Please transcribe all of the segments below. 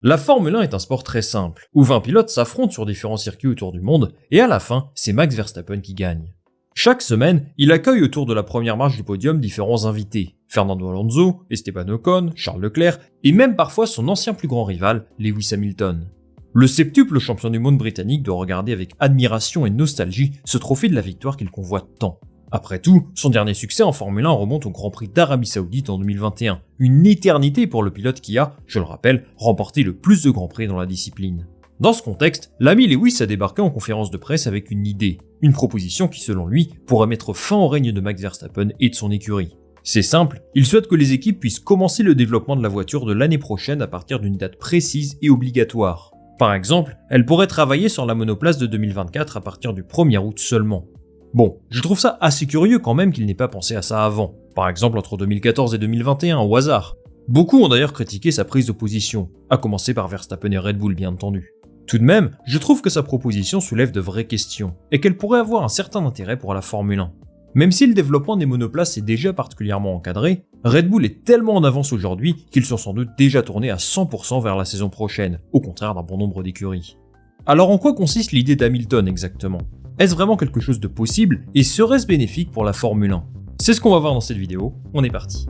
La Formule 1 est un sport très simple, où 20 pilotes s'affrontent sur différents circuits autour du monde, et à la fin, c'est Max Verstappen qui gagne. Chaque semaine, il accueille autour de la première marche du podium différents invités. Fernando Alonso, Esteban Ocon, Charles Leclerc, et même parfois son ancien plus grand rival, Lewis Hamilton. Le septuple champion du monde britannique doit regarder avec admiration et nostalgie ce trophée de la victoire qu'il convoite tant. Après tout, son dernier succès en Formule 1 remonte au Grand Prix d'Arabie Saoudite en 2021, une éternité pour le pilote qui a, je le rappelle, remporté le plus de Grands Prix dans la discipline. Dans ce contexte, l'ami Lewis a débarqué en conférence de presse avec une idée, une proposition qui selon lui pourrait mettre fin au règne de Max Verstappen et de son écurie. C'est simple, il souhaite que les équipes puissent commencer le développement de la voiture de l'année prochaine à partir d'une date précise et obligatoire. Par exemple, elles pourraient travailler sur la monoplace de 2024 à partir du 1er août seulement. Bon, je trouve ça assez curieux quand même qu'il n'ait pas pensé à ça avant, par exemple entre 2014 et 2021 au hasard. Beaucoup ont d'ailleurs critiqué sa prise de position, à commencer par Verstappen et Red Bull bien entendu. Tout de même, je trouve que sa proposition soulève de vraies questions, et qu'elle pourrait avoir un certain intérêt pour la Formule 1. Même si le développement des monoplaces est déjà particulièrement encadré, Red Bull est tellement en avance aujourd'hui qu'ils sont sans doute déjà tournés à 100% vers la saison prochaine, au contraire d'un bon nombre d'écuries. Alors en quoi consiste l'idée d'Hamilton exactement ? Est-ce vraiment quelque chose de possible et serait-ce bénéfique pour la Formule 1 ? C'est ce qu'on va voir dans cette vidéo, on est parti.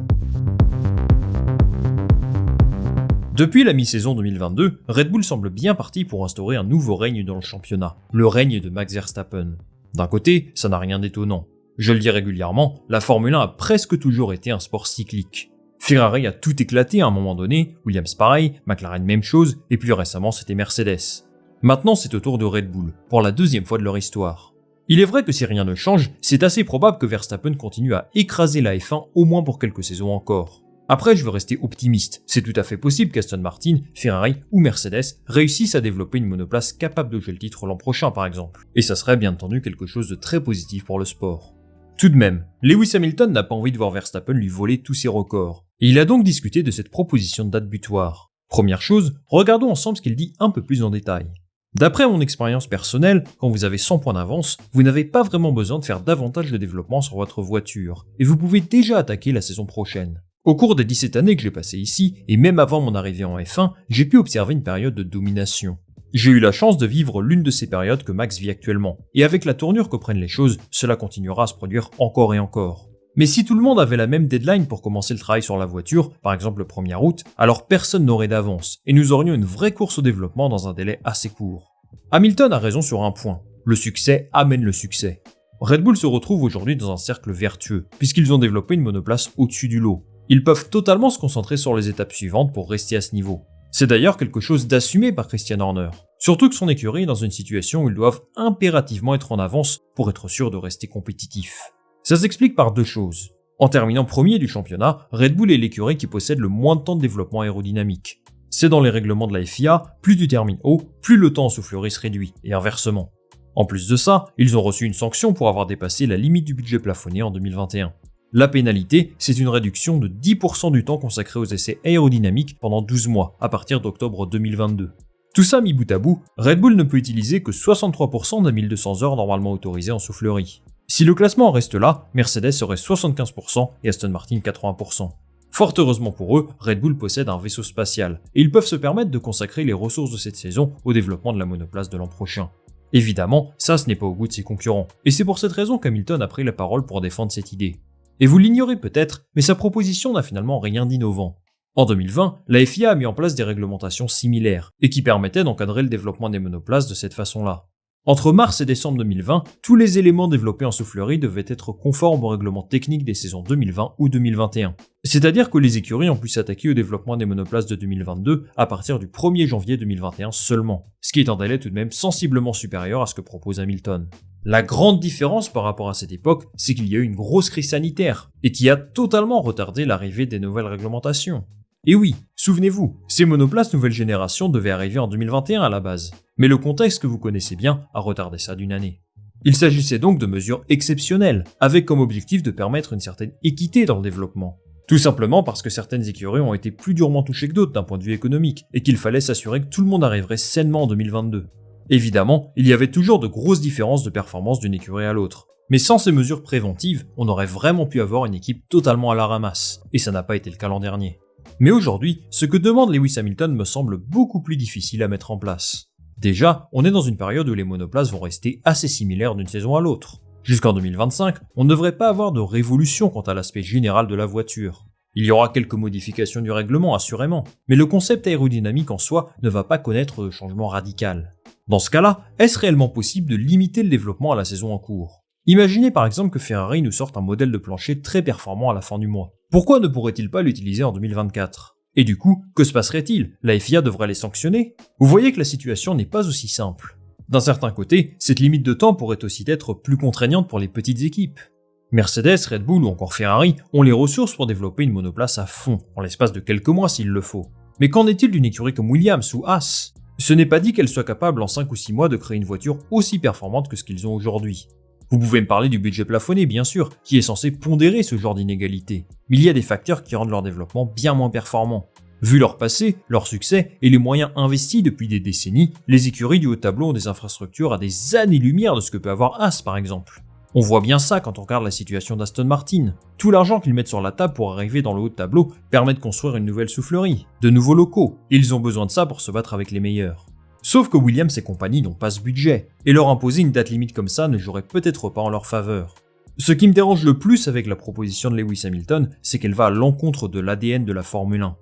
Depuis la mi-saison 2022, Red Bull semble bien parti pour instaurer un nouveau règne dans le championnat, le règne de Max Verstappen. D'un côté, ça n'a rien d'étonnant. Je le dis régulièrement, la Formule 1 a presque toujours été un sport cyclique. Ferrari a tout éclaté à un moment donné, Williams pareil, McLaren même chose, et plus récemment c'était Mercedes. Maintenant c'est au tour de Red Bull, pour la deuxième fois de leur histoire. Il est vrai que si rien ne change, c'est assez probable que Verstappen continue à écraser la F1 au moins pour quelques saisons encore. Après, je veux rester optimiste, c'est tout à fait possible qu'Aston Martin, Ferrari ou Mercedes réussissent à développer une monoplace capable de jouer le titre l'an prochain par exemple. Et ça serait bien entendu quelque chose de très positif pour le sport. Tout de même, Lewis Hamilton n'a pas envie de voir Verstappen lui voler tous ses records. Et il a donc discuté de cette proposition de date butoir. Première chose, regardons ensemble ce qu'il dit un peu plus en détail. D'après mon expérience personnelle, quand vous avez 100 points d'avance, vous n'avez pas vraiment besoin de faire davantage de développement sur votre voiture, et vous pouvez déjà attaquer la saison prochaine. Au cours des 17 années que j'ai passées ici, et même avant mon arrivée en F1, j'ai pu observer une période de domination. J'ai eu la chance de vivre l'une de ces périodes que Max vit actuellement, et avec la tournure que prennent les choses, cela continuera à se produire encore et encore. Mais si tout le monde avait la même deadline pour commencer le travail sur la voiture, par exemple le 1er août, alors personne n'aurait d'avance, et nous aurions une vraie course au développement dans un délai assez court. Hamilton a raison sur un point, le succès amène le succès. Red Bull se retrouve aujourd'hui dans un cercle vertueux, puisqu'ils ont développé une monoplace au-dessus du lot. Ils peuvent totalement se concentrer sur les étapes suivantes pour rester à ce niveau. C'est d'ailleurs quelque chose d'assumé par Christian Horner, surtout que son écurie est dans une situation où ils doivent impérativement être en avance pour être sûrs de rester compétitifs. Ça s'explique par deux choses. En terminant premier du championnat, Red Bull est l'écurie qui possède le moins de temps de développement aérodynamique. C'est dans les règlements de la FIA, plus tu termines haut, plus le temps en soufflerie se réduit, et inversement. En plus de ça, ils ont reçu une sanction pour avoir dépassé la limite du budget plafonné en 2021. La pénalité, c'est une réduction de 10% du temps consacré aux essais aérodynamiques pendant 12 mois, à partir d'octobre 2022. Tout ça mis bout à bout, Red Bull ne peut utiliser que 63% des 1200 heures normalement autorisées en soufflerie. Si le classement reste là, Mercedes serait 75% et Aston Martin 80%. Fort heureusement pour eux, Red Bull possède un vaisseau spatial, et ils peuvent se permettre de consacrer les ressources de cette saison au développement de la monoplace de l'an prochain. Évidemment, ça ce n'est pas au goût de ses concurrents, et c'est pour cette raison qu'Hamilton a pris la parole pour défendre cette idée. Et vous l'ignorez peut-être, mais sa proposition n'a finalement rien d'innovant. En 2020, la FIA a mis en place des réglementations similaires, et qui permettaient d'encadrer le développement des monoplaces de cette façon-là. Entre mars et décembre 2020, tous les éléments développés en soufflerie devaient être conformes aux règlements techniques des saisons 2020 ou 2021. C'est-à-dire que les écuries ont pu s'attaquer au développement des monoplaces de 2022 à partir du 1er janvier 2021 seulement, ce qui est un délai tout de même sensiblement supérieur à ce que propose Hamilton. La grande différence par rapport à cette époque, c'est qu'il y a eu une grosse crise sanitaire, et qui a totalement retardé l'arrivée des nouvelles réglementations. Et oui, souvenez-vous, ces monoplaces nouvelle génération devaient arriver en 2021 à la base, mais le contexte que vous connaissez bien a retardé ça d'une année. Il s'agissait donc de mesures exceptionnelles, avec comme objectif de permettre une certaine équité dans le développement. Tout simplement parce que certaines écuries ont été plus durement touchées que d'autres d'un point de vue économique, et qu'il fallait s'assurer que tout le monde arriverait sainement en 2022. Évidemment, il y avait toujours de grosses différences de performance d'une écurie à l'autre. Mais sans ces mesures préventives, on aurait vraiment pu avoir une équipe totalement à la ramasse, et ça n'a pas été le cas l'an dernier. Mais aujourd'hui, ce que demande Lewis Hamilton me semble beaucoup plus difficile à mettre en place. Déjà, on est dans une période où les monoplaces vont rester assez similaires d'une saison à l'autre. Jusqu'en 2025, on ne devrait pas avoir de révolution quant à l'aspect général de la voiture. Il y aura quelques modifications du règlement assurément, mais le concept aérodynamique en soi ne va pas connaître de changement radical. Dans ce cas-là, est-ce réellement possible de limiter le développement à la saison en cours ? Imaginez par exemple que Ferrari nous sorte un modèle de plancher très performant à la fin du mois. Pourquoi ne pourrait-il pas l'utiliser en 2024 ? Et du coup, que se passerait-il ? La FIA devrait les sanctionner ? Vous voyez que la situation n'est pas aussi simple. D'un certain côté, cette limite de temps pourrait aussi être plus contraignante pour les petites équipes. Mercedes, Red Bull ou encore Ferrari ont les ressources pour développer une monoplace à fond, en l'espace de quelques mois s'il le faut. Mais qu'en est-il d'une écurie comme Williams ou Haas ? Ce n'est pas dit qu'elle soit capable en 5 ou 6 mois de créer une voiture aussi performante que ce qu'ils ont aujourd'hui. Vous pouvez me parler du budget plafonné bien sûr, qui est censé pondérer ce genre d'inégalité. Mais il y a des facteurs qui rendent leur développement bien moins performant. Vu leur passé, leur succès et les moyens investis depuis des décennies, les écuries du haut tableau ont des infrastructures à des années-lumière de ce que peut avoir Haas par exemple. On voit bien ça quand on regarde la situation d'Aston Martin. Tout l'argent qu'ils mettent sur la table pour arriver dans le haut de tableau permet de construire une nouvelle soufflerie, de nouveaux locaux, et ils ont besoin de ça pour se battre avec les meilleurs. Sauf que Williams et compagnie n'ont pas ce budget, et leur imposer une date limite comme ça ne jouerait peut-être pas en leur faveur. Ce qui me dérange le plus avec la proposition de Lewis Hamilton, c'est qu'elle va à l'encontre de l'ADN de la Formule 1.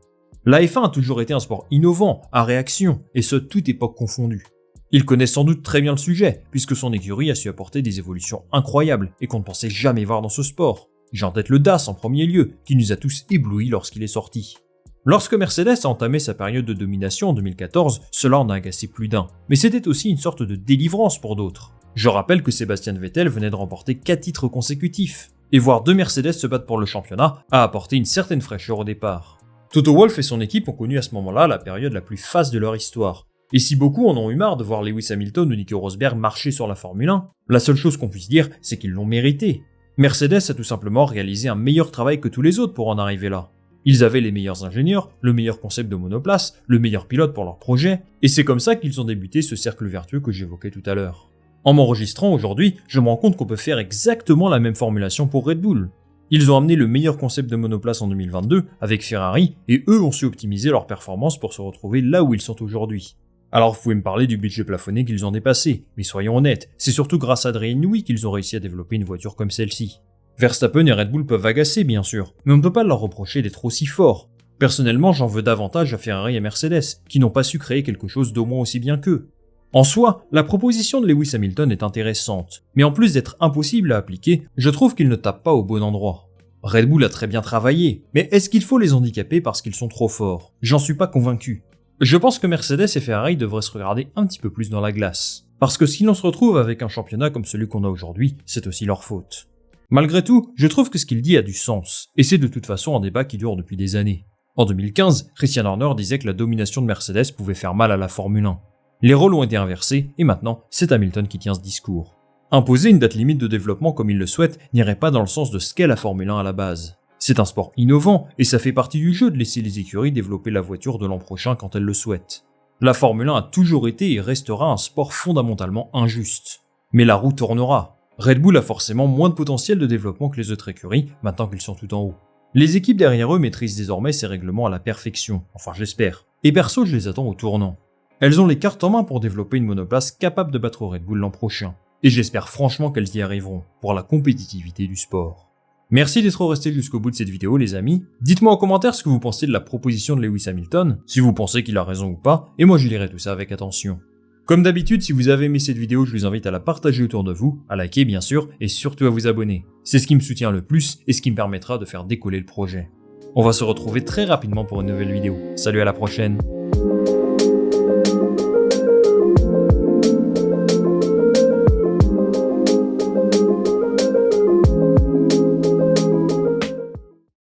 La F1 a toujours été un sport innovant, à réaction, et ce toute époque confondue. Il connaît sans doute très bien le sujet, puisque son écurie a su apporter des évolutions incroyables et qu'on ne pensait jamais voir dans ce sport. J'ai en tête le DAS en premier lieu, qui nous a tous éblouis lorsqu'il est sorti. Lorsque Mercedes a entamé sa période de domination en 2014, cela en a agacé plus d'un, mais c'était aussi une sorte de délivrance pour d'autres. Je rappelle que Sebastian Vettel venait de remporter 4 titres consécutifs, et voir 2 Mercedes se battre pour le championnat a apporté une certaine fraîcheur au départ. Toto Wolff et son équipe ont connu à ce moment-là la période la plus faste de leur histoire. Et si beaucoup en ont eu marre de voir Lewis Hamilton ou Nico Rosberg marcher sur la Formule 1, la seule chose qu'on puisse dire, c'est qu'ils l'ont mérité. Mercedes a tout simplement réalisé un meilleur travail que tous les autres pour en arriver là. Ils avaient les meilleurs ingénieurs, le meilleur concept de monoplace, le meilleur pilote pour leur projet, et c'est comme ça qu'ils ont débuté ce cercle vertueux que j'évoquais tout à l'heure. En m'enregistrant aujourd'hui, je me rends compte qu'on peut faire exactement la même formulation pour Red Bull. Ils ont amené le meilleur concept de monoplace en 2022 avec Ferrari, et eux ont su optimiser leur performance pour se retrouver là où ils sont aujourd'hui. Alors vous pouvez me parler du budget plafonné qu'ils ont dépassé, mais soyons honnêtes, c'est surtout grâce à Adrien Newey qu'ils ont réussi à développer une voiture comme celle-ci. Verstappen et Red Bull peuvent agacer bien sûr, mais on ne peut pas leur reprocher d'être aussi forts. Personnellement, j'en veux davantage à Ferrari et Mercedes, qui n'ont pas su créer quelque chose d'au moins aussi bien qu'eux. En soi, la proposition de Lewis Hamilton est intéressante, mais en plus d'être impossible à appliquer, je trouve qu'il ne tape pas au bon endroit. Red Bull a très bien travaillé, mais est-ce qu'il faut les handicaper parce qu'ils sont trop forts ? J'en suis pas convaincu. Je pense que Mercedes et Ferrari devraient se regarder un petit peu plus dans la glace. Parce que si l'on se retrouve avec un championnat comme celui qu'on a aujourd'hui, c'est aussi leur faute. Malgré tout, je trouve que ce qu'il dit a du sens, et c'est de toute façon un débat qui dure depuis des années. En 2015, Christian Horner disait que la domination de Mercedes pouvait faire mal à la Formule 1. Les rôles ont été inversés, et maintenant, c'est Hamilton qui tient ce discours. Imposer une date limite de développement comme il le souhaite n'irait pas dans le sens de ce qu'est la Formule 1 à la base. C'est un sport innovant, et ça fait partie du jeu de laisser les écuries développer la voiture de l'an prochain quand elles le souhaitent. La Formule 1 a toujours été et restera un sport fondamentalement injuste. Mais la roue tournera. Red Bull a forcément moins de potentiel de développement que les autres écuries, maintenant qu'ils sont tout en haut. Les équipes derrière eux maîtrisent désormais ces règlements à la perfection, enfin j'espère. Et perso, je les attends au tournant. Elles ont les cartes en main pour développer une monoplace capable de battre Red Bull l'an prochain. Et j'espère franchement qu'elles y arriveront, pour la compétitivité du sport. Merci d'être resté jusqu'au bout de cette vidéo les amis. Dites-moi en commentaire ce que vous pensez de la proposition de Lewis Hamilton, si vous pensez qu'il a raison ou pas, et moi je lirai tout ça avec attention. Comme d'habitude, si vous avez aimé cette vidéo, je vous invite à la partager autour de vous, à liker bien sûr, et surtout à vous abonner. C'est ce qui me soutient le plus, et ce qui me permettra de faire décoller le projet. On va se retrouver très rapidement pour une nouvelle vidéo. Salut, à la prochaine.